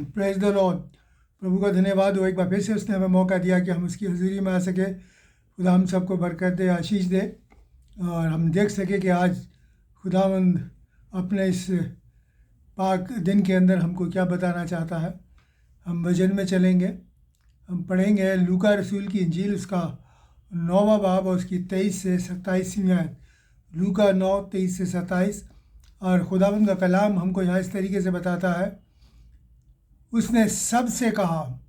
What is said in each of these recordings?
Praise the Lord. प्रभु का धन्यवाद हो, एक बार फिर से उसने हमें मौका दिया कि हम उसकी हज़ूरी में आ सके। खुदा हम सबको बरकत दे, आशीष दे और हम देख सके कि आज खुदावंद अपने इस पाक दिन के अंदर हमको क्या बताना चाहता है। हम वचन में चलेंगे, हम पढ़ेंगे लूका रसूल की इंजील, उसका 9वां बाब और उसकी 23 से 27वीं आयत। लूका 9, 23 से 27। और खुदावंद का कलाम हमको यहाँ इस तरीके से बताता है, उसने सबसे कहा,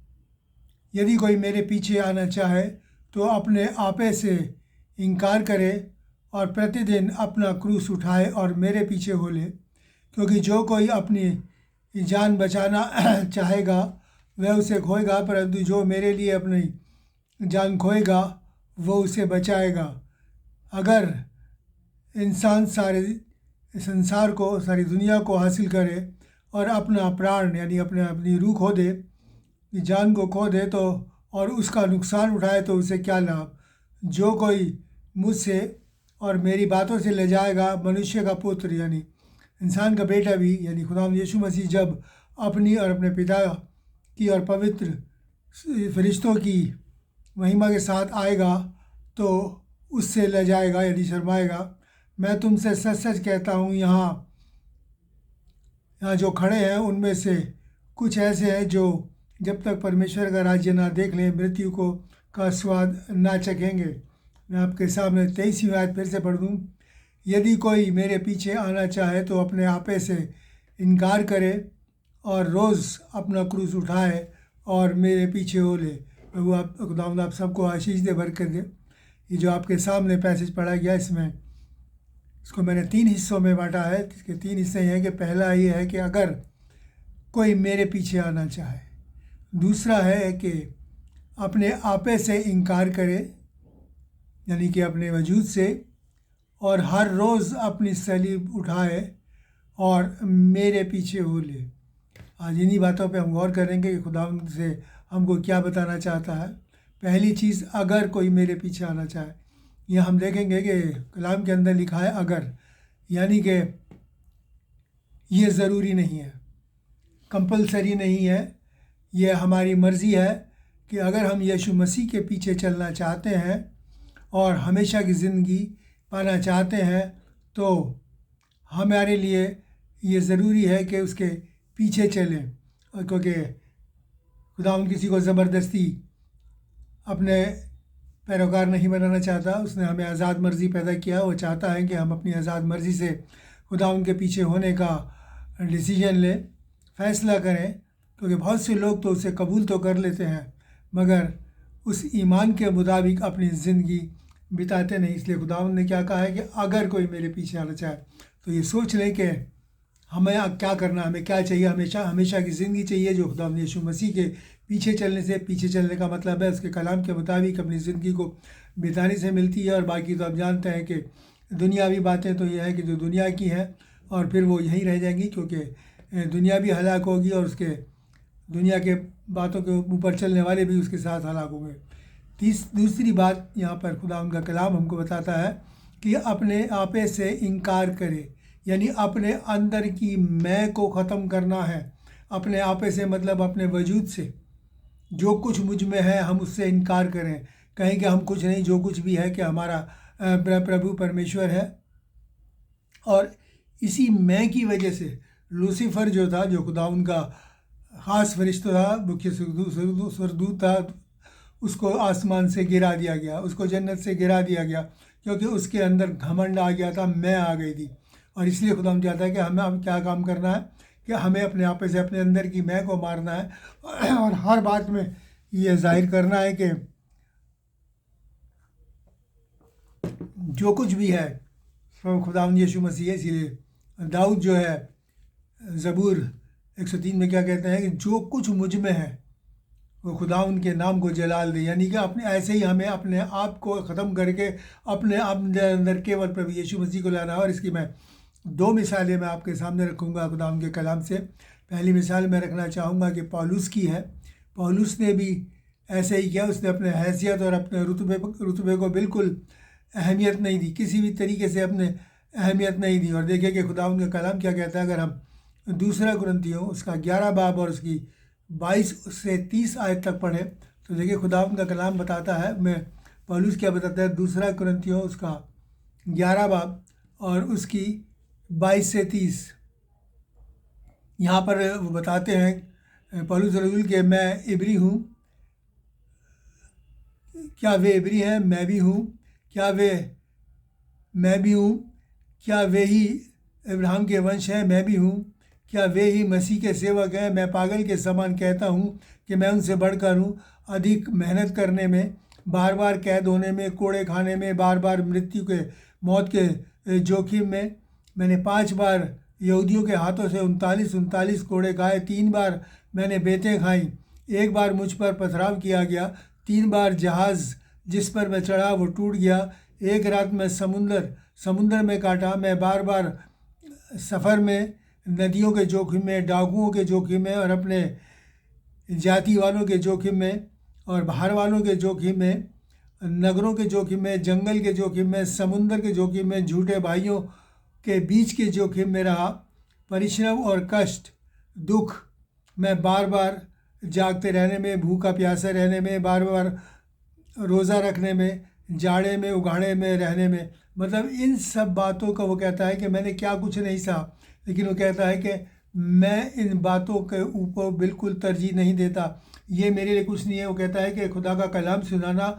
यदि कोई मेरे पीछे आना चाहे तो अपने आपे से इनकार करे और प्रतिदिन अपना क्रूस उठाए और मेरे पीछे हो ले। क्योंकि जो कोई अपनी जान बचाना चाहेगा वह उसे खोएगा, परंतु जो मेरे लिए अपनी जान खोएगा वो उसे बचाएगा। अगर इंसान सारे संसार को, सारी दुनिया को हासिल करे और अपना प्राण यानी अपनी रूह खो दे, जान को खो दे तो और उसका नुकसान उठाए तो उसे क्या लाभ। जो कोई मुझसे और मेरी बातों से ले जाएगा, मनुष्य का पुत्र यानी इंसान का बेटा भी यानी खुदा यीशु मसीह जब अपनी और अपने पिता की और पवित्र फरिश्तों की महिमा के साथ आएगा तो उससे ले जाएगा यानी शर्माएगा। मैं तुमसे सच सच कहता हूँ, यहाँ जो खड़े हैं उनमें से कुछ ऐसे हैं जो जब तक परमेश्वर का राज्य ना देख लें मृत्यु को का स्वाद ना चखेंगे। मैं आपके सामने 23वीं आयत फिर से पढ़ दूँ। यदि कोई मेरे पीछे आना चाहे तो अपने आपे से इनकार करे और रोज़ अपना क्रूस उठाए और मेरे पीछे हो ले। प्रभु आप खुदावंद आप सबको आशीष दे, बरकत दे। ये जो आपके सामने पैसेज पढ़ा गया, इसमें इसको मैंने 3 हिस्सों में बांटा है। इसके 3 हिस्से हैं कि पहला ये है कि अगर कोई मेरे पीछे आना चाहे, दूसरा है कि अपने आपे से इनकार करे यानी कि अपने वजूद से, और हर रोज़ अपनी सलीब उठाए और मेरे पीछे हो ले। आज इन्हीं बातों पे हम गौर करेंगे कि खुदावंद से हमको क्या बताना चाहता है। पहली चीज़, अगर कोई मेरे पीछे आना चाहे, यह हम देखेंगे कि कलाम के अंदर लिखा है अगर, यानी कि ये ज़रूरी नहीं है, कंपलसरी नहीं है। यह हमारी मर्ज़ी है कि अगर हम यीशु मसीह के पीछे चलना चाहते हैं और हमेशा की ज़िंदगी पाना चाहते हैं तो हमारे लिए ये ज़रूरी है कि उसके पीछे चलें। और क्योंकि खुदावंद किसी को ज़बरदस्ती अपने पैरोकार नहीं बनाना चाहता, उसने हमें आज़ाद मर्ज़ी पैदा किया। वो चाहता है कि हम अपनी आज़ाद मर्ज़ी से खुदावंद के पीछे होने का डिसीजन लें, फ़ैसला करें। क्योंकि बहुत से लोग तो उसे कबूल तो कर लेते हैं मगर उस ईमान के मुताबिक अपनी ज़िंदगी बिताते नहीं। इसलिए खुदावंद ने क्या कहा है कि अगर कोई मेरे पीछे आना चाहे तो ये सोच लें कि हमें क्या करना, हमें क्या चाहिए। हमेशा की ज़िंदगी चाहिए जो खुदावंद यीशु मसीह के पीछे चलने का मतलब है उसके कलाम के मुताबिक अपनी ज़िंदगी को बिताने से मिलती है। और बाकी तो आप जानते हैं कि दुनियावी बातें तो यह है कि जो दुनिया की है और फिर वो यहीं रह जाएंगी, क्योंकि दुनिया भी हलाक होगी और उसके दुनिया के बातों के ऊपर चलने वाले भी उसके साथ हलाक होंगे। दूसरी बात यहाँ पर खुदावंद का कलाम हमको बताता है कि अपने आपे से इनकार करे, यानी अपने अंदर की मैं को ख़त्म करना है। अपने आपे से मतलब अपने वजूद से, जो कुछ मुझ में है हम उससे इनकार करें। कहें कि हम कुछ नहीं, जो कुछ भी है कि हमारा प्रभु परमेश्वर है। और इसी मैं की वजह से लूसीफर जो था, जो खुदावंद का ख़ास फरिश्ता था, मुख्य स्वर्गदूत था, उसको आसमान से गिरा दिया गया, उसको जन्नत से गिरा दिया गया, क्योंकि उसके अंदर घमंड आ गया था, मैं आ गई थी। और इसलिए खुदावंद चाहता है कि हमें अब क्या काम करना है कि हमें अपने आपे से अपने अंदर की मैं को मारना है और हर बात में ये जाहिर करना है कि जो कुछ भी है सब खुदावंद यीशु मसीह है। इसीलिए दाऊद जो है ज़बूर 103 में क्या कहते हैं कि जो कुछ मुझ में है वो खुदावंद के नाम को जलाल दे। यानी कि अपने ऐसे ही हमें अपने आप को ख़त्म करके अपने अंदर केवल प्रभु यीशु मसीह को लाना है। और इसकी मैं 2 मिसालें मैं आपके सामने रखूँगा खुदावंद के कलाम से। पहली मिसाल मैं रखना चाहूँगा कि पौलुस की है। पौलुस ने भी ऐसे ही किया, उसने अपने हैसियत और अपने रुतबे को बिल्कुल अहमियत नहीं दी, किसी भी तरीके से अपने अहमियत नहीं दी। और देखिए कि खुदावंद का कलाम क्या कहता है। अगर हम 2 कुरिन्थियों उसका 11 बाब और उसकी 22 से 30 आयत तक पढ़े तो देखिए खुदावंद का कलाम बताता है, मैं पौलुस क्या बताता है, दूसरा कुरिन्थियों उसका 11 बाब और उसकी 22 से 30। यहाँ पर वो बताते हैं पौलुस रसूल के, मैं इब्री हूँ, क्या वे इब्री हैं, मैं भी हूँ, क्या वे मैं भी हूँ, क्या वे ही इब्राहिम के वंश हैं, मैं भी हूँ, क्या वे ही मसीह के सेवक हैं। मैं पागल के समान कहता हूँ कि मैं उनसे बढ़कर हूँ, अधिक मेहनत करने में, बार बार कैद होने में, कोड़े खाने में, बार बार मृत्यु के मौत के जोखिम में। मैंने 5 बार यहूदियों के हाथों से 39 कोड़े खाए, 3 बार मैंने बेतें खाई, 1 बार मुझ पर पथराव किया गया, 3 बार जहाज़ जिस पर मैं चढ़ा वो टूट गया, 1 रात में समुंदर में काटा। मैं बार बार सफ़र में, नदियों के जोखिम में, डाकुओं के जोखिम में, और अपने जाति वालों के जोखिम में, और बाहर वालों के जोखिम में, नगरों के जोखिम में, जंगल के जोखिम में, समुंदर के जोखिम में, झूठे भाइयों के बीच के जोखिम में रहा। परिश्रम और कष्ट, दुख, मैं बार बार जागते रहने में, भूखा प्यासे रहने में, बार बार रोज़ा रखने में, जाड़े में उघाड़े में रहने में। मतलब इन सब बातों का वो कहता है कि मैंने क्या कुछ नहीं सहा, लेकिन वो कहता है कि मैं इन बातों के ऊपर बिल्कुल तरजीह नहीं देता, ये मेरे लिए कुछ नहीं है। वो कहता है कि खुदा का कलाम सुनाना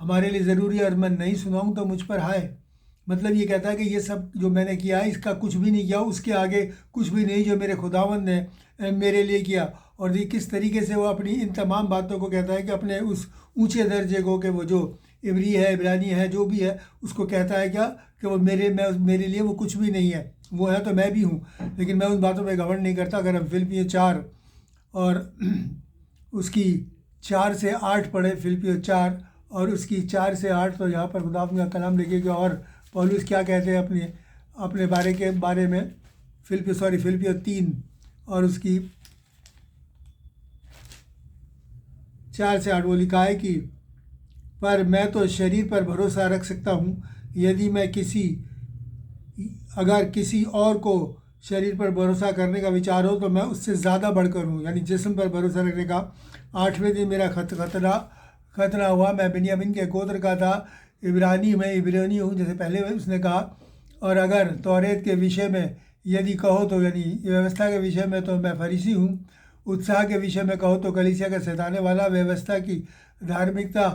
हमारे लिए ज़रूरी है, और मैं नहीं सुनाऊँ तो मुझ पर हाय। मतलब ये कहता है कि ये सब जो मैंने किया है इसका कुछ भी नहीं किया, उसके आगे कुछ भी नहीं जो मेरे खुदावंद ने मेरे लिए किया। और ये किस तरीके से वो अपनी इन तमाम बातों को कहता है कि अपने उस ऊंचे दर्जे को, कि वो जो इब्री है, इब्रानी है, जो भी है, उसको कहता है क्या कि वो मेरे लिए वो कुछ भी नहीं है, वो है तो मैं भी हूँ, लेकिन मैं उन बातों पर घमंड नहीं करता। अगर हम फिलिपियों 4 और उसकी 4 से 8 पढ़े, फिलिपियों 4 और उसकी 4 से 8, तो यहाँ पर खुदावंद का कलाम लिखेगा और पौलुस क्या कहते हैं अपने बारे में। फिलिपियों 3 और उसकी 4 से 8 वो लिखा है कि पर मैं तो शरीर पर भरोसा रख सकता हूँ, यदि मैं अगर किसी और को शरीर पर भरोसा करने का विचार हो तो मैं उससे ज़्यादा बढ़कर हूँ, यानी जिस्म पर भरोसा रखने का। 8वें दिन मेरा खतना हुआ, मैं बिन्यामीन के गोत्र का था, मैं इब्रानी हूँ, जैसे पहले उसने कहा। और अगर तौरेत के विषय में यदि कहो तो, यानी व्यवस्था के विषय में, तो मैं फरीसी हूँ। उत्साह के विषय में कहो तो कलीसिया का सताने वाला, व्यवस्था की धार्मिकता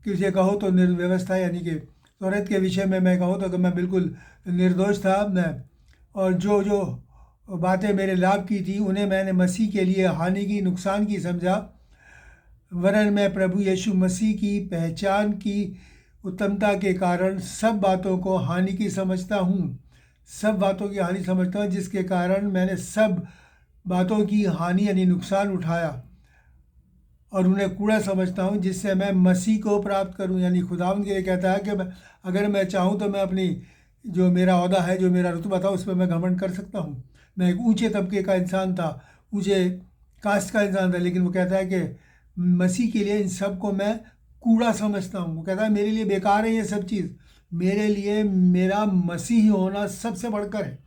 किसे कहो तो निर्व्यवस्था, यानी कि तौरेत के विषय में मैं कहूँ तो कि मैं बिल्कुल निर्दोष था। मैं और जो जो बातें मेरे लाभ की थी उन्हें मैंने मसीह के लिए हानि की, नुकसान की समझा, वरन मैं प्रभु यीशु मसीह की पहचान की उत्तमता के कारण सब बातों को हानि की समझता हूँ, सब बातों की हानि समझता हूँ, जिसके कारण मैंने सब बातों की हानि यानी नुकसान उठाया और उन्हें कूड़ा समझता हूँ, जिससे मैं मसीह को प्राप्त करूँ। यानी खुदावंद के लिए कहता है कि अगर मैं चाहूँ तो मैं अपनी जो मेरा ओहदा है, जो मेरा रुतबा था, उस पर मैं घमंड कर सकता हूँ। मैं एक ऊंचे तबके का इंसान था, ऊंचे कास्ट का इंसान था, लेकिन वो कहता है कि मसीह के लिए इन सब को मैं कूड़ा समझता हूँ। वो कहता है मेरे लिए बेकार है ये सब चीज़, मेरे लिए मेरा मसीह होना सबसे बढ़कर है।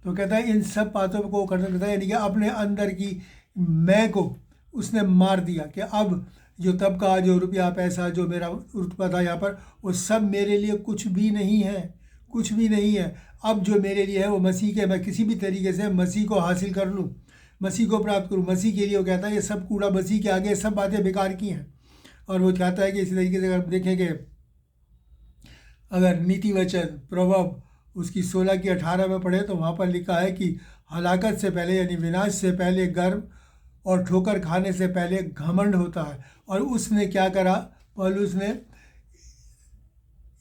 तो कहता है इन सब बातों को खत्म करता है, यानी कि अपने अंदर की मैं को उसने मार दिया कि अब जो तबका, जो रुपया पैसा, जो मेरा रुतबा था यहाँ पर, वो सब मेरे लिए कुछ भी नहीं है, कुछ भी नहीं है। अब जो मेरे लिए है वो मसीह के, मैं किसी भी तरीके से मसीह को हासिल कर लूँ, मसीह को प्राप्त करूँ, मसीह के लिए। वो कहता है ये सब कूड़ा मसीह के आगे, सब बातें बेकार की हैं। और वो चाहता है कि इसी तरीके से अगर देखें कि अगर नीति वचन प्रभव उसकी 16 की 18 में पढ़े तो वहाँ पर लिखा है कि हलाकत से पहले यानी विनाश से पहले गर्व, और ठोकर खाने से पहले घमंड होता है। और उसने क्या करा, पौलुस ने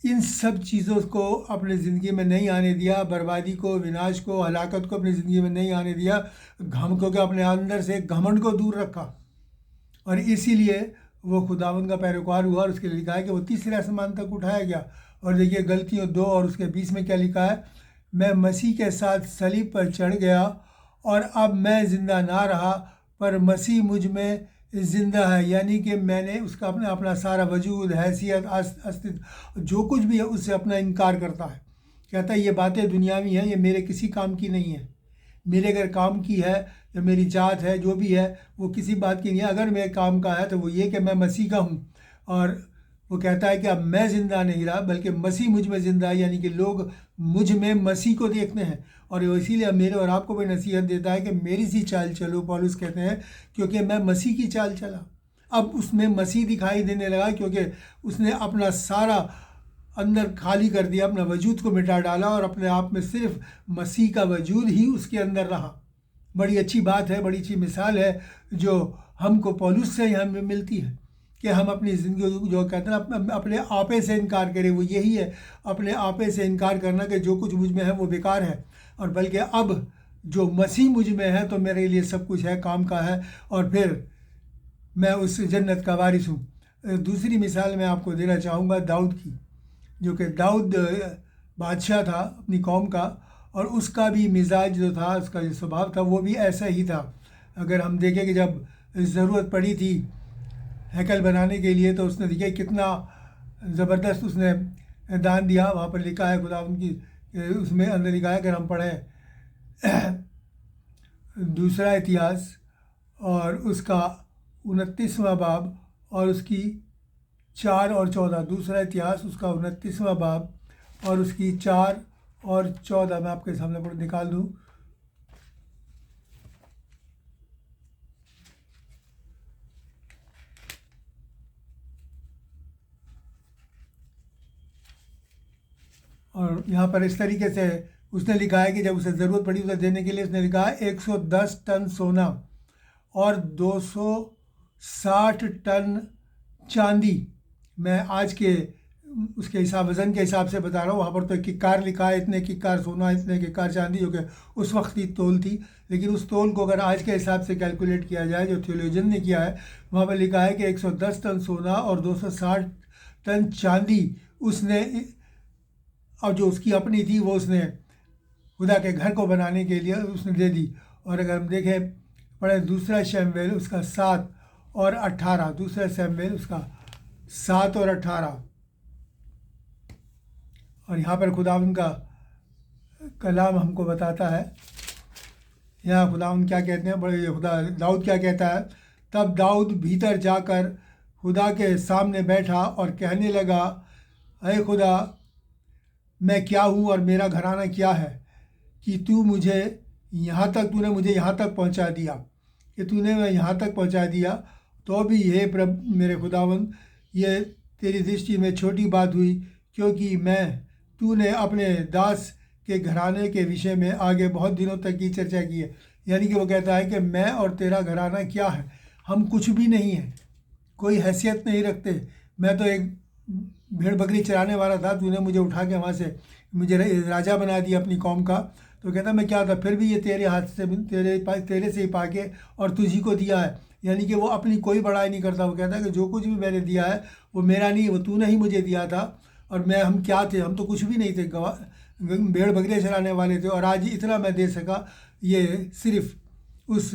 इन सब चीज़ों को अपनी ज़िंदगी में नहीं आने दिया, बर्बादी को, विनाश को, हलाकत को अपनी ज़िंदगी में नहीं आने दिया, को के अपने अंदर से घमंड को दूर रखा। और इसीलिए वो खुदावंद का पैरोकार हुआ, और उसके लिए लिखा है कि वो तीसरे आसमान तक उठाया गया। और देखिए गलतियों 2 और उसके 20 में क्या लिखा है, मैं मसीह के साथ सलीब पर चढ़ गया, और अब मैं ज़िंदा ना रहा पर मसीह मुझ में ज़िंदा है। यानी कि मैंने उसका अपना सारा वजूद, हैसियत, अस्तित्व, जो कुछ भी है उससे अपना इनकार करता है। कहता है ये बातें दुनियावी हैं, ये मेरे किसी काम की नहीं है। मेरे अगर काम की है या मेरी जात है, जो भी है वो किसी बात की नहीं है। अगर मेरे काम का है तो वो ये कि मैं मसीह का हूँ। और वो कहता है कि अब मैं ज़िंदा नहीं रहा बल्कि मसीह मुझ में ज़िंदा है, यानी कि लोग मुझ में मसीह को देखते हैं। और वो इसीलिए मेरे और आपको भी नसीहत देता है कि मेरी सी चाल चलो, पौलुस कहते हैं, क्योंकि मैं मसीह की चाल चला। अब उसमें मसीह दिखाई देने लगा, क्योंकि उसने अपना सारा अंदर खाली कर दिया, अपना वजूद को मिटा डाला और अपने आप में सिर्फ मसीह का वजूद ही उसके अंदर रहा। बड़ी अच्छी बात है, बड़ी अच्छी मिसाल है जो हमको पौलुस से यहाँ मिलती है कि हम अपनी ज़िंदगी जो कहते हैं अपने आपे से इनकार करें। वो यही है, अपने आपे से इनकार करना कि जो कुछ मुझ में है वो बेकार है, और बल्कि अब जो मसीह मुझ में है तो मेरे लिए सब कुछ है, काम का है, और फिर मैं उस जन्नत का वारिस हूँ। दूसरी मिसाल मैं आपको देना चाहूँगा दाऊद की, जो कि दाऊद बादशाह था अपनी कौम का, और उसका भी मिजाज जो था, उसका जो स्वभाव था वो भी ऐसा ही था। अगर हम देखें कि जब ज़रूरत पड़ी थी हैकल बनाने के लिए तो उसने देखिए कितना ज़बरदस्त उसने दान दिया। वहाँ पर लिखा है खुदा उनकी, उसमें अंदर लिखा है, अगर हम पढ़ें दूसरा इतिहास और उसका 29वां बाब और उसकी 4 और 14, दूसरा इतिहास उसका 29वां बाब और उसकी 4 और 14 मैं आपके सामने पर निकाल दूँ। और यहाँ पर इस तरीके से उसने लिखा है कि जब उसे ज़रूरत पड़ी उसे देने के लिए उसने लिखा है 110 टन सोना और 260 टन चांदी। मैं आज के उसके हिसाब वज़न के हिसाब से बता रहा हूँ। वहाँ पर तो किक्कार लिखा है, इतने किक्कार सोना, इतने किक्कार चांदी, जो कि उस वक्त की तोल थी। लेकिन उस तोल को अगर आज के हिसाब से कैलकुलेट किया जाए, जो थियोलॉजियन ने किया है, वहाँ पर लिखा है कि 110 टन सोना और 260 टन चांदी उसने, और जो उसकी अपनी थी वो उसने खुदा के घर को बनाने के लिए उसने दे दी। और अगर हम देखें पढ़े दूसरा शमूएल उसका 7 और 18, दूसरा शमूएल उसका 7 और 18, और यहाँ पर खुदावंद का कलाम हमको बताता है। यहाँ खुदावंद क्या कहते हैं, बड़े खुदा दाऊद क्या कहता है, तब दाऊद भीतर जाकर खुदा के सामने बैठा और कहने लगा, अरे खुदा, मैं क्या हूँ और मेरा घराना क्या है कि तूने मुझे यहाँ तक पहुँचा दिया, कि तूने मैं यहाँ तक पहुँचा दिया। तो भी हे प्रभु मेरे खुदावंद, ये तेरी दृष्टि में छोटी बात हुई, क्योंकि तूने अपने दास के घराने के विषय में आगे बहुत दिनों तक की चर्चा की है। यानी कि वो कहता है कि मैं और तेरा घराना क्या है, हम कुछ भी नहीं है, कोई हैसियत नहीं रखते। मैं तो एक भेड़ बकरी चराने वाला था, तूने मुझे उठा के वहाँ से मुझे राजा बना दिया अपनी कौम का। तो कहता मैं क्या था, फिर भी ये तेरे हाथ से तेरे से ही पाके और तुझी को दिया है। यानी कि वो अपनी कोई बड़ाई नहीं करता। वो कहता है कि जो कुछ भी मैंने दिया है वो मेरा नहीं, वो तूने ही मुझे दिया था। और हम क्या थे, हम तो कुछ भी नहीं थे, भेड़ बकरियाँ चराने वाले थे। और आज इतना मैं दे सका, ये सिर्फ उस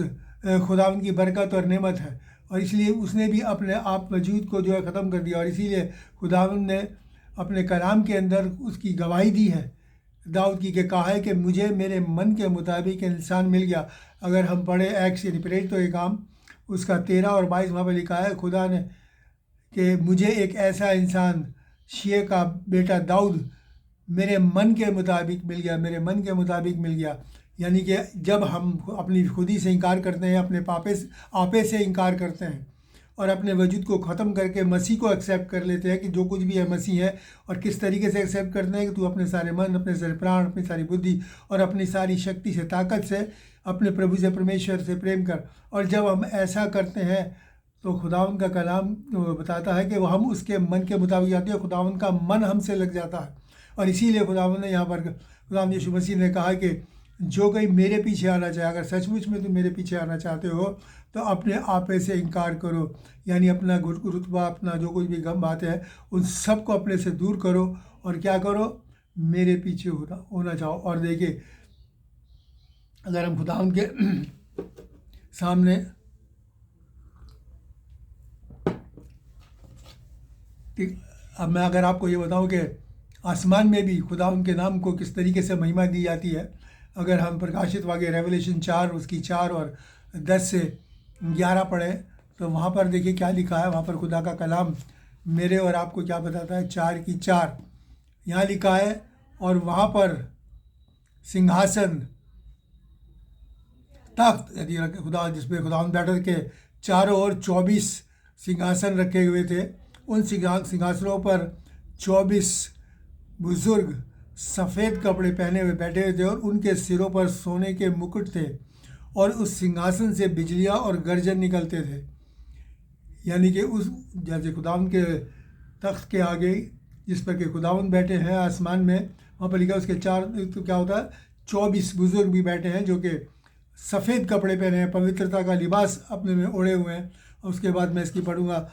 खुदावंद की बरकत और नेमत है। और इसलिए उसने भी अपने आप वजूद को जो है ख़त्म कर दिया। और इसीलिए खुदावंद ने अपने कलाम के अंदर उसकी गवाही दी है दाऊद की, कि कहा है कि मुझे मेरे मन के मुताबिक इंसान मिल गया। अगर हम पढ़े एक्स यानी प्रेरित तो एक काम उसका 13 और 22 वहाँ पर लिखा है, खुदा ने कि मुझे एक ऐसा इंसान शिये का बेटा दाऊद मेरे मन के मुताबिक मिल गया, मेरे मन के मुताबिक मिल गया। यानी कि जब हम अपनी खुदी से इनकार करते हैं, अपने आपे से इनकार करते हैं और अपने वजूद को ख़त्म करके मसीह को एक्सेप्ट कर लेते हैं कि जो कुछ भी है मसीह है, और किस तरीके से एक्सेप्ट करते हैं कि तू अपने सारे मन, अपने सारे प्राण, अपनी सारी बुद्धि और अपनी सारी शक्ति से, ताकत से अपने प्रभु से, परमेश्वर से प्रेम कर। और जब हम ऐसा करते हैं तो खुदावंद का कलाम बताता है कि वो हम उसके मन के मुताबिक जाते हैं, खुदावंद का मन हमसे लग जाता है। और इसीलिए खुदावंद ने यहाँ पर, खुदावंद यीशु मसीह ने कहा कि जो कोई मेरे पीछे आना चाहे, अगर सचमुच में तुम मेरे पीछे आना चाहते हो तो अपने आपे से इनकार करो। यानी अपना रुतबा, अपना जो कुछ भी गम बातें हैं, उन सब को अपने से दूर करो और क्या करो, मेरे पीछे होना चाहो। और देखिए, अगर हम खुदावंद के सामने अब मैं अगर आपको ये बताऊं कि आसमान में भी खुदावंद के नाम को किस तरीके से महिमा दी जाती है। अगर हम प्रकाशित वाक्य रेवलेशन 4 उसकी 4 और 10 से 11 पढ़ें तो वहाँ पर देखिए क्या लिखा है। वहाँ पर खुदा का कलाम मेरे और आपको क्या बताता है। 4 की 4 यहाँ लिखा है, और वहाँ पर सिंहासन, तख्त यदि खुदा जिसमें खुदा बैठे के चारों ओर 24 सिंहासन रखे हुए थे। उन सिंहासनों पर 24 बुजुर्ग सफ़ेद कपड़े पहने हुए बैठे हुए थे, और उनके सिरों पर सोने के मुकुट थे, और उस सिंहासन से बिजलियाँ और गर्जन निकलते थे। यानी कि उस जैसे खुदावन के तख्त के आगे जिस पर के खुदावन बैठे हैं आसमान में, वहाँ पर लिखा उसके चार तो क्या होता है 24 बुजुर्ग भी बैठे हैं जो कि सफ़ेद कपड़े पहने हैं, पवित्रता का लिबास अपने में ओढ़े हुए हैं। और उसके बाद मैं इसकी पढ़ूँगा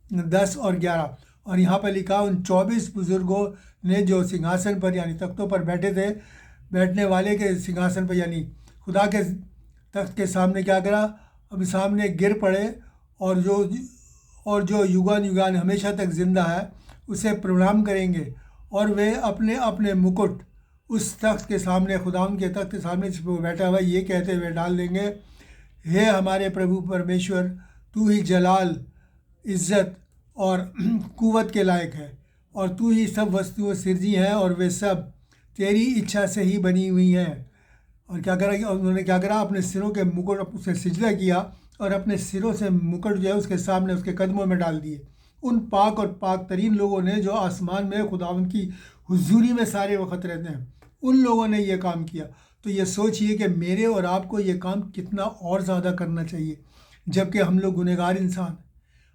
10 और 11। और यहाँ पर लिखा उन 24 बुजुर्गों ने जो सिंहासन पर यानी तख्तों पर बैठे थे, बैठने वाले के सिंहासन पर यानी खुदा के तख्त के सामने क्या करा, अब सामने गिर पड़े, और जो युगान युगान हमेशा तक जिंदा है उसे प्रणाम करेंगे, और वे अपने अपने मुकुट उस तख्त के सामने, खुदाम के तख्त के सामने जिस पर वो बैठा हुआ ये कहते हुए डाल देंगे, हे हमारे प्रभु परमेश्वर, तू ही जलाल, इज़्ज़त और कुव्वत के लायक है, और तू ही सब वस्तुएं सिरजी हैं, और वे सब तेरी इच्छा से ही बनी हुई हैं। और क्या करा, उन्होंने क्या करा, अपने सिरों के मुकुट उसे सिजदा किया, और अपने सिरों से मुकुट जो है उसके सामने उसके कदमों में डाल दिए। उन पाक और पाक तरीन लोगों ने जो आसमान में खुदावन की हुजूरी में सारे वक्त रहते हैं, उन लोगों ने ये काम किया। तो ये सोचिए कि मेरे और आपको ये काम कितना और ज़्यादा करना चाहिए, जबकि हम लोग गुनहगार इंसान।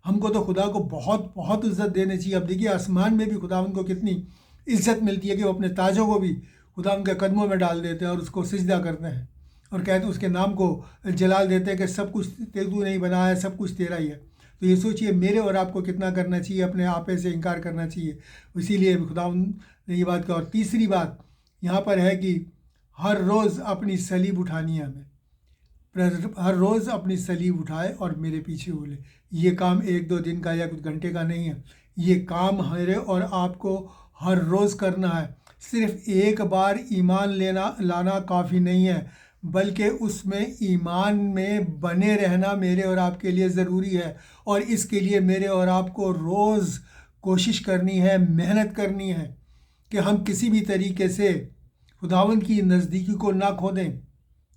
हमको तो खुदा को बहुत बहुत इज़्ज़त देनी चाहिए। अब देखिए आसमान में भी खुदावन को कितनी इज़्ज़त मिलती है कि वो अपने ताजों को भी खुदावन के कदमों में डाल देते हैं और उसको सिजदा करते हैं, और कहते उसके नाम को जलाल देते हैं कि सब कुछ तू नहीं बनाया है, सब कुछ तेरा ही है। तो ये सोचिए मेरे और आपको कितना करना चाहिए, अपने आपे से इनकार करना चाहिए। इसीलिए खुदावन ने ये बात कहा। और तीसरी बात यहाँ पर है कि हर रोज़ अपनी सलीब उठानी है हमें। हर रोज़ अपनी सलीब उठाए और मेरे पीछे बोले। ये काम 1-2 दिन का या कुछ घंटे का नहीं है, ये काम हमारे और आपको हर रोज़ करना है। सिर्फ एक बार ईमान लाना काफ़ी नहीं है, बल्कि उसमें ईमान में बने रहना मेरे और आपके लिए ज़रूरी है। और इसके लिए मेरे और आपको रोज़ कोशिश करनी है, मेहनत करनी है कि हम किसी भी तरीके से खुदावंद की नज़दीकी को ना खो दें।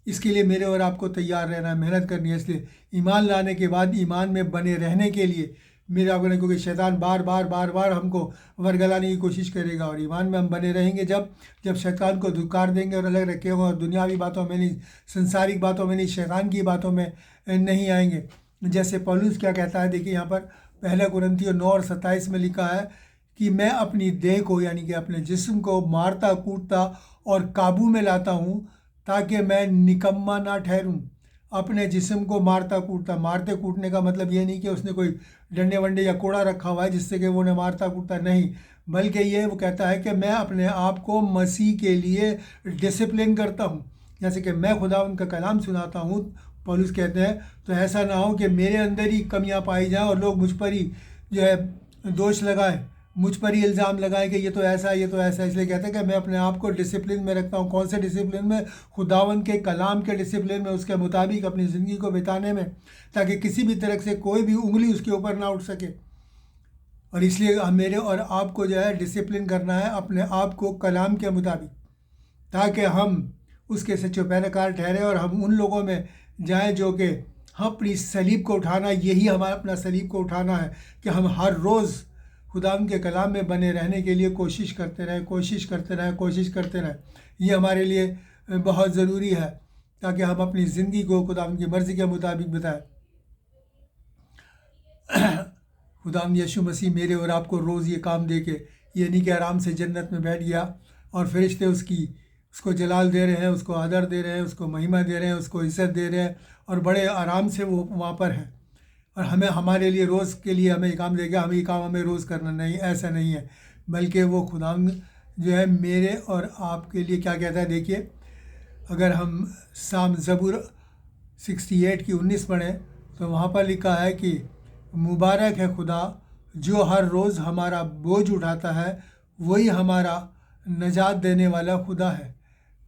इसके लिए मेरे और आपको तैयार रहना है, मेहनत करनी है। इसलिए ईमान लाने के बाद ईमान में बने रहने के लिए मेरे आपको नहीं, क्योंकि शैतान बार बार हमको वरगलाने की कोशिश करेगा। और ईमान में हम बने रहेंगे जब शैतान को धुकार देंगे और अलग रखे होंगे, और दुनियावी बातों में नहीं, संसारिक बातों में नहीं, शैतान की बातों में नहीं आएंगे। जैसे पौलुस क्या कहता है, देखिए यहाँ पर 1 कुरिन्थियों 9 और 27 में लिखा है कि मैं अपनी देह को यानी कि अपने जिस्म को मारता कूटता और काबू में लाता हूँ, ताकि मैं निकम्मा ना ठहरूं। अपने जिस्म को मारता कूटता, मारते कूटने का मतलब ये नहीं कि उसने कोई डंडे वंडे या कोड़ा रखा हुआ है जिससे कि वो उन्हें मारता कूटता, नहीं, बल्कि ये वो कहता है कि मैं अपने आप को मसीह के लिए डिसिप्लिन करता हूँ। जैसे कि मैं खुदा उनका कलाम सुनाता हूँ, पौलुस कहते हैं, तो ऐसा ना हो कि मेरे अंदर ही कमियाँ पाई जाएँ और लोग मुझ पर ही जो है दोष लगाए, मुझ पर ही इल्ज़ाम लगाए कि ये तो ऐसा है, ये तो ऐसा है। इसलिए कहते हैं कि मैं अपने आप को डिसिप्लिन में रखता हूँ। कौन से डिसिप्लिन में? खुदावन के कलाम के डिसिप्लिन में, उसके मुताबिक अपनी ज़िंदगी को बिताने में, ताकि किसी भी तरह से कोई भी उंगली उसके ऊपर ना उठ सके। और इसलिए मेरे और आपको जो है डिसिप्लिन करना है अपने आप को कलाम के मुताबिक, ताकि हम उसके सच्चे पैरोकार ठहरे और हम उन लोगों में जाएँ जो कि हम अपनी सलीब को उठाना, यही हमारा अपना सलीब को उठाना है कि हम हर रोज़ खुदाम के कलाम में बने रहने के लिए कोशिश करते रहें। ये हमारे लिए बहुत ज़रूरी है, ताकि हम अपनी ज़िंदगी को खुदाम की मर्ज़ी के मुताबिक बिताएं। खुदाम यीशु मसीह मेरे और आपको रोज़ ये काम दे के, ये नहीं कि आराम से जन्नत में बैठ गया और फरिश्ते उसको जलाल दे रहे हैं, उसको आदर दे रहे हैं, उसको महिमा दे रहे हैं, उसको इज़्ज़त दे रहे हैं, और बड़े आराम से वो वहाँ पर हैं, और हमारे लिए रोज़ के लिए हमें काम देगा, हमें काम हमें रोज़ करना नहीं, ऐसा नहीं है। बल्कि वो खुदा जो है मेरे और आपके लिए क्या कहता है, देखिए अगर हम साम ज़बूर 68 की 19 पढ़ें तो वहाँ पर लिखा है कि मुबारक है खुदा जो हर रोज़ हमारा बोझ उठाता है, वही हमारा नजात देने वाला खुदा है।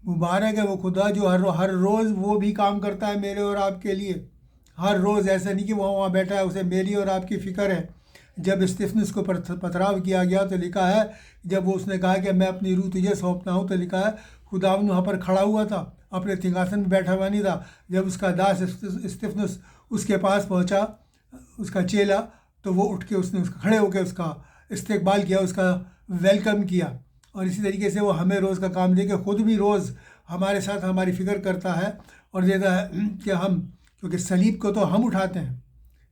मुबारक है वो खुदा जो हर रोज़ वो भी काम करता है मेरे और आपके लिए। हर रोज़, ऐसा नहीं कि वो वहाँ बैठा है, उसे मेरी और आपकी फ़िक्र है। जब स्तिफनुस को पथराव किया गया तो लिखा है, जब वो उसने कहा कि मैं अपनी रूह तुझे सौंपता हूँ, तो लिखा है खुदावंद वहाँ पर खड़ा हुआ था, अपने सिंहासन में बैठा हुआ नहीं था। जब उसका दास स्तिफनुस उसके पास पहुँचा, उसका चेला, तो वो उठ के उसने उसका खड़े होकर उसका इस्तकबाल किया, उसका वेलकम किया। और इसी तरीके से वो हमें रोज़ का काम दे के ख़ुद भी रोज़ हमारे साथ हमारी फ़िक्र करता है और देता है कि हम, क्योंकि सलीब को तो हम उठाते हैं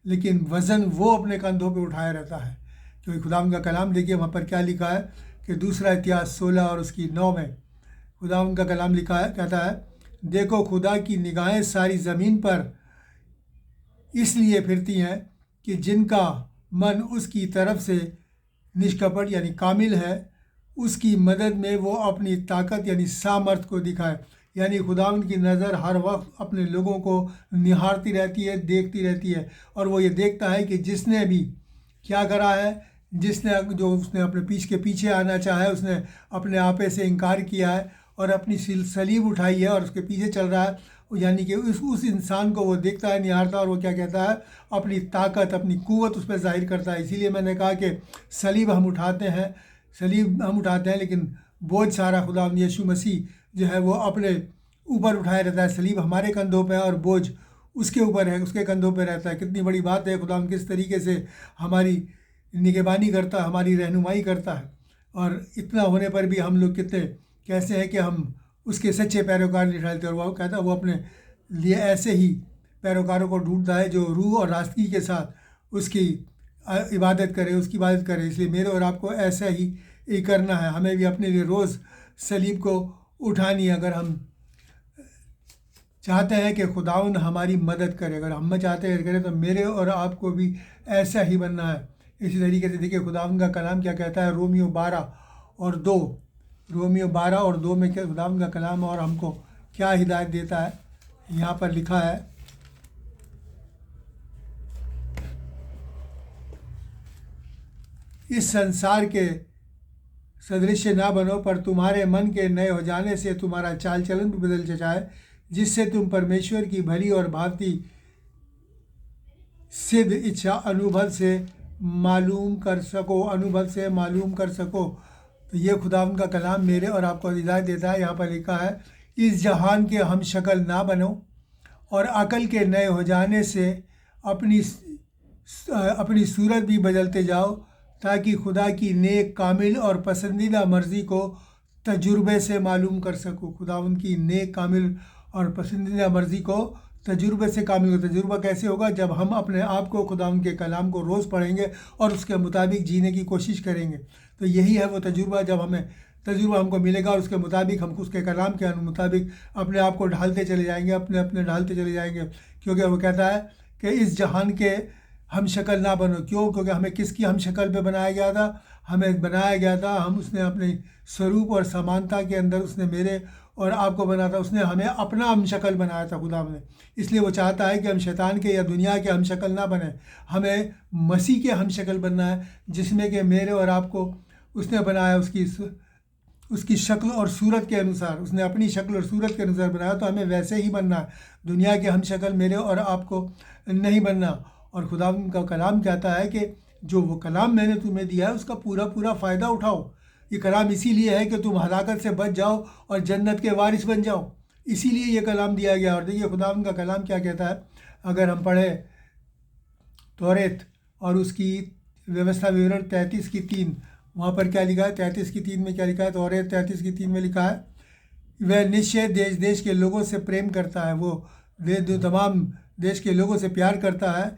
लेकिन वज़न वो अपने कंधों पे उठाया रहता है। क्योंकि खुदावंद का कलाम देखिए वहाँ पर क्या लिखा है कि दूसरा इतिहास 16 और उसकी 9 में खुदावंद का कलाम लिखा है, कहता है, देखो खुदा की निगाहें सारी ज़मीन पर इसलिए फिरती हैं कि जिनका मन उसकी तरफ से निष्कपट यानी कामिल है, उसकी मदद में वो अपनी ताकत यानी सामर्थ को दिखाए। यानी खुदावंद की नज़र हर वक्त अपने लोगों को निहारती रहती है, देखती रहती है, और वो ये देखता है कि जिसने भी क्या करा है, जिसने जो उसने अपने के पीछे आना चाहा है, उसने अपने आपे से इनकार किया है और अपनी सलीब उठाई है और उसके पीछे चल रहा है, यानी कि उस इंसान को वो देखता है, निहारता है, और वो क्या कहता है, अपनी ताकत अपनी क़ुव्वत उस पर ज़ाहिर करता है। इसीलिए मैंने कहा कि सलीब हम उठाते हैं लेकिन बोझ सारा खुदावंद यीशु मसीह जो है वो अपने ऊपर उठाए रहता है। सलीब हमारे कंधों पे है और बोझ उसके ऊपर है, उसके कंधों पे रहता है। कितनी बड़ी बात है, खुदावंद किस तरीके से हमारी निगहबानी करता है, हमारी रहनुमाई करता है। और इतना होने पर भी हम लोग कितने कैसे हैं कि हम उसके सच्चे पैरोकार नहीं ठहरते। और वो कहता है वो अपने लिए ऐसे ही पैरोकारों को ढूंढता है जो रूह और रास्तगी के साथ उसकी इबादत करे, उसकी इबादत करे। इसलिए मेरे और आपको ऐसा ही करना है। हमें भी अपने लिए रोज़ सलीब को उठानी है। अगर हम चाहते हैं कि खुदावंद हमारी मदद करे, अगर हम चाहते हैं करें, तो मेरे और आपको भी ऐसा ही बनना है। इसी तरीके से देखिए खुदावंद का कलाम क्या कहता है, रोमियो 12 और 2 में क्या खुदावंद का कलाम और हमको क्या हिदायत देता है। यहाँ पर लिखा है, इस संसार के सदृश ना बनो, पर तुम्हारे मन के नए हो जाने से तुम्हारा चाल चलन भी बदल जाए, जिससे तुम परमेश्वर की भली और भांति सिद्ध इच्छा अनुभव से मालूम कर सको। तो ये खुदावंद का कलाम मेरे और आपको हिदायत देता है। यहाँ पर लिखा है, इस जहान के हम शक्ल ना बनो और अकल के नए हो जाने से अपनी सूरत भी बदलते जाओ, ताकि खुदा की नेक, कामिल और पसंदीदा मर्ज़ी को तजुर्बे से मालूम कर सको। खुदावंद की नेक, कामिल और पसंदीदा मर्ज़ी को तजुर्बे से कामिल हो। तजुर्बा कैसे होगा? जब हम अपने आप को खुदावंद के कलाम को रोज़ पढ़ेंगे और उसके मुताबिक जीने की कोशिश करेंगे। तो यही है वो तजुर्बा, जब हमें तजुर्बा हमको मिलेगा और उसके मुताबिक हम उसके कलाम के मुताबिक अपने आप को ढालते चले जाएंगे, अपने ढालते चले जाएंगे। क्योंकि वो कहता है कि इस जहान के हम शक्ल ना बनो। क्यों? क्योंकि हमें किसकी हम शक्ल पे बनाया गया था? हमें बनाया गया था, हम उसने अपने स्वरूप और समानता के अंदर उसने मेरे और आपको बना था। उसने हमें अपना हम शक्ल बनाया था खुदा ने। इसलिए वो चाहता है कि हम शैतान के या दुनिया के हम शक्ल ना बने, हमें मसीह के हम शक्ल बनना है, जिसमें कि मेरे और आपको उसने बनाया उसकी शक्ल और सूरत के अनुसार। उसने अपनी शक्ल और सूरत के अनुसार बनाया, तो हमें वैसे ही बनना है। दुनिया के हम शक्ल मेरे और आपको नहीं बनना। और खुदावंद का कलाम कहता है कि जो वो कलाम मैंने तुम्हें दिया है उसका पूरा फ़ायदा उठाओ। ये कलाम इसीलिए है कि तुम हलाकत से बच जाओ और जन्नत के वारिस बन जाओ। इसीलिए ये कलाम दिया गया। और देखिए खुदावंद का कलाम क्या कहता है, अगर हम पढ़े तौरेत और उसकी व्यवस्था विवरण 33:3, वहाँ पर क्या लिखा है? 33:3 में क्या लिखा है? तौरेत 33:3 में लिखा है, वह निश्चय देश देश के लोगों से प्रेम करता है। वो तमाम देश के लोगों से प्यार करता है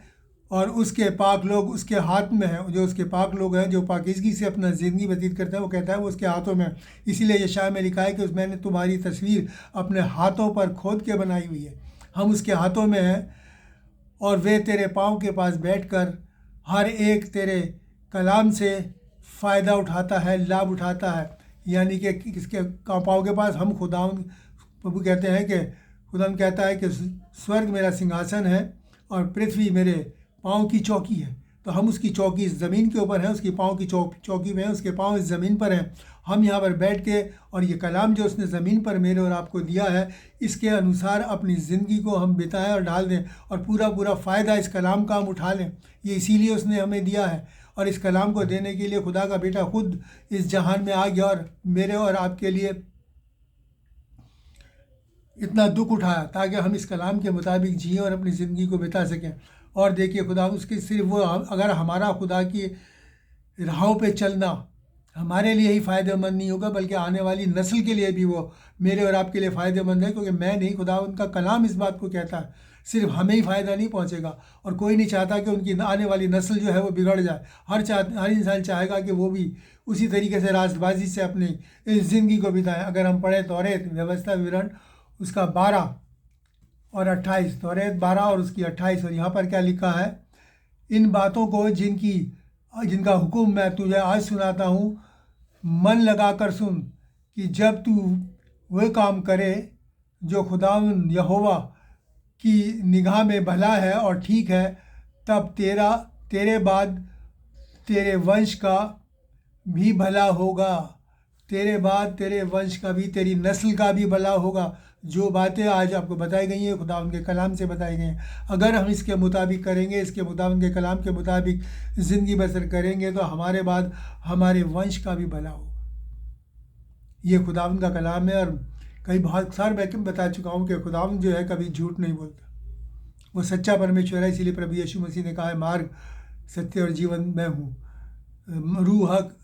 और उसके पाक लोग उसके हाथ में हैं। जो उसके पाक लोग हैं, जो पाकीज़गी से अपना ज़िंदगी व्यतीत करते हैं, वो कहता है वो उसके हाथों में। इसीलिए यशायाह में लिखा है कि मैंने तुम्हारी तस्वीर अपने हाथों पर खोद के बनाई हुई है। हम उसके हाथों में हैं और वे तेरे पाँव के पास बैठकर हर एक तेरे कलाम से फ़ायदा उठाता है, लाभ उठाता है। यानी कि किसके पाँव के पास? हम खुदावंद प्रभु कहते हैं कि खुदावंद कहता है कि स्वर्ग मेरा सिंहासन है और पृथ्वी मेरे पाँव की चौकी है। तो हम उसकी चौकी इस ज़मीन के ऊपर हैं, उसकी पाँव की चौकी में है, उसके पाँव इस ज़मीन पर हैं। हम यहाँ पर बैठ के और ये कलाम जो उसने ज़मीन पर मेरे और आपको दिया है, इसके अनुसार अपनी ज़िंदगी को हम बिताएं और ढाल दें और पूरा पूरा फ़ायदा इस कलाम का हम उठा लें। ये इसीलिए उसने हमें दिया है, और इस कलाम को देने के लिए खुदा का बेटा खुद इस जहान में आ गया और मेरे और आपके लिए इतना दुख उठाया ताकि हम इस कलाम के मुताबिक जिए और अपनी ज़िंदगी को बिता सकें। और देखिए, खुदा उसके सिर्फ वो, अगर हमारा खुदा की राहों पे चलना हमारे लिए ही फ़ायदेमंद नहीं होगा, बल्कि आने वाली नस्ल के लिए भी वो मेरे और आपके लिए फ़ायदेमंद है, क्योंकि मैं नहीं, खुदा उनका कलाम इस बात को कहता है। सिर्फ हमें ही फ़ायदा नहीं पहुंचेगा, और कोई नहीं चाहता कि उनकी आने वाली नस्ल जो है वो बिगड़ जाए। हर इंसान चाहेगा कि वो भी उसी तरीके से रास्तबाजी से अपनी इस ज़िंदगी को बिताएं। अगर हम पढ़ें तौरेत व्यवस्था विवरण उसका 12 और 28, तौरेत 12 और उसकी 28, और यहाँ पर क्या लिखा है, इन बातों को जिनका हुक्म मैं तुझे आज सुनाता हूँ, मन लगा कर सुन, कि जब तू वह काम करे जो खुदावंद यहोवा की निगाह में भला है और ठीक है, तब तेरे बाद तेरे वंश का भी भला होगा, तेरे बाद तेरे वंश का भी, तेरी नस्ल का भी भला होगा। जो बातें आज आपको बताई गई हैं खुदा उनके कलाम से बताई गई हैं, अगर हम इसके मुताबिक करेंगे, इसके मुताबिक के कलाम के मुताबिक ज़िंदगी बसर करेंगे, तो हमारे बाद हमारे वंश का भी भला होगा। ये खुदावंद का कलाम है, और कई बहुत सार मैं बता चुका हूँ कि खुदावंद जो है कभी झूठ नहीं बोलता। वो सच्चा परमेश्वर है, इसीलिए प्रभु यीशु मसीह ने कहा है, मार्ग सत्य और जीवन मैं हूँ, रूह हक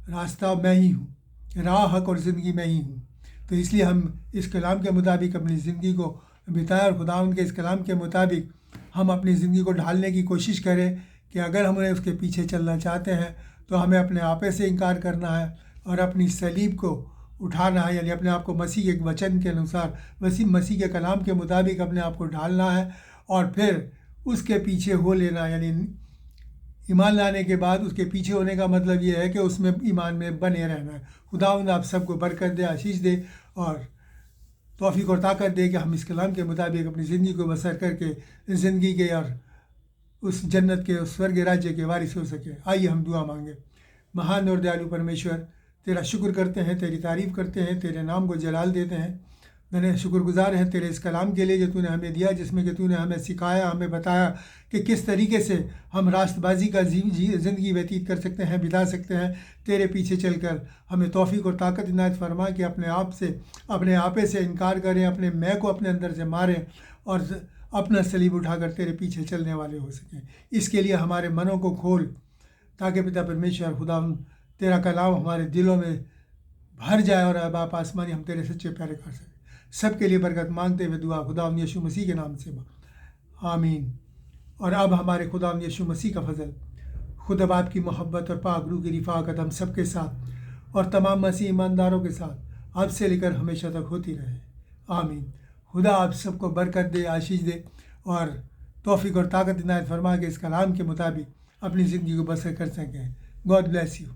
रास्ता मैं ही हूँ, राह हक और ज़िंदगी मैं ही हूँ। तो इसलिए हम इस कलाम के मुताबिक अपनी ज़िंदगी को बिताएं, और खुदावंद के इस कलाम के मुताबिक हम अपनी ज़िंदगी को ढालने की कोशिश करें कि अगर हमें उसके पीछे चलना चाहते हैं तो हमें अपने आपे से इनकार करना है और अपनी सलीब को उठाना है, यानी अपने आप को मसीह के वचन के अनुसार, मसीह के कलाम के मुताबिक अपने आप को ढालना है, और फिर उसके पीछे हो लेना। यानी ईमान लाने के बाद उसके पीछे होने का मतलब ये है कि उसमें ईमान में बने रहना है। खुदावंद आप सबको बरकत दे, आशीष दे और तौफीक और ताकत दे कि हम इस कलाम के मुताबिक अपनी ज़िंदगी को बसर करके ज़िंदगी के और उस जन्नत के, उस स्वर्ग राज्य के वारिस हो सके। आइए हम दुआ मांगे। महान और दयालु परमेश्वर, तेरा शुक्र करते हैं, तेरी तारीफ़ करते हैं, तेरे नाम को जलाल देते हैं। मैंने शुक्रगुजार हैं तेरे इस कलाम के लिए जो तूने हमें दिया, जिसमें कि तूने हमें सिखाया, हमें बताया कि किस तरीके से हम रास्तबाजी का ज़िंदगी व्यतीत कर सकते हैं, बिता सकते हैं। तेरे पीछे चलकर हमें तौफीक और ताकत इनायत फरमा कि अपने आपे से इनकार करें, अपने मैं को अपने अंदर से मारें और अपना सलीब उठाकर तेरे पीछे चलने वाले हो सकें। इसके लिए हमारे मनों को खोल, ताकि पिता परमेश्वर खुदा तेरा कलाम हमारे दिलों में भर जाए और अब आप आसमानी हम तेरे सच्चे प्यारे कर सकें। सबके लिए बरकत मांगते हुए दुआ खुदा यीशु मसीह के नाम से, आमीन। और अब हमारे खुदा यीशु मसीह का फजल, खुदा बाप की मोहब्बत और पाक रूह की रिफ़ाक़त हम सबके साथ और तमाम मसीह ईमानदारों के साथ अब से लेकर हमेशा तक होती रहे, आमीन। खुदा आप सबको बरकत दे, आशीष दे और तौफीक और ताकत इनायत फरमा के इस कलाम के मुताबिक अपनी ज़िंदगी को बसर कर सकें। God bless you.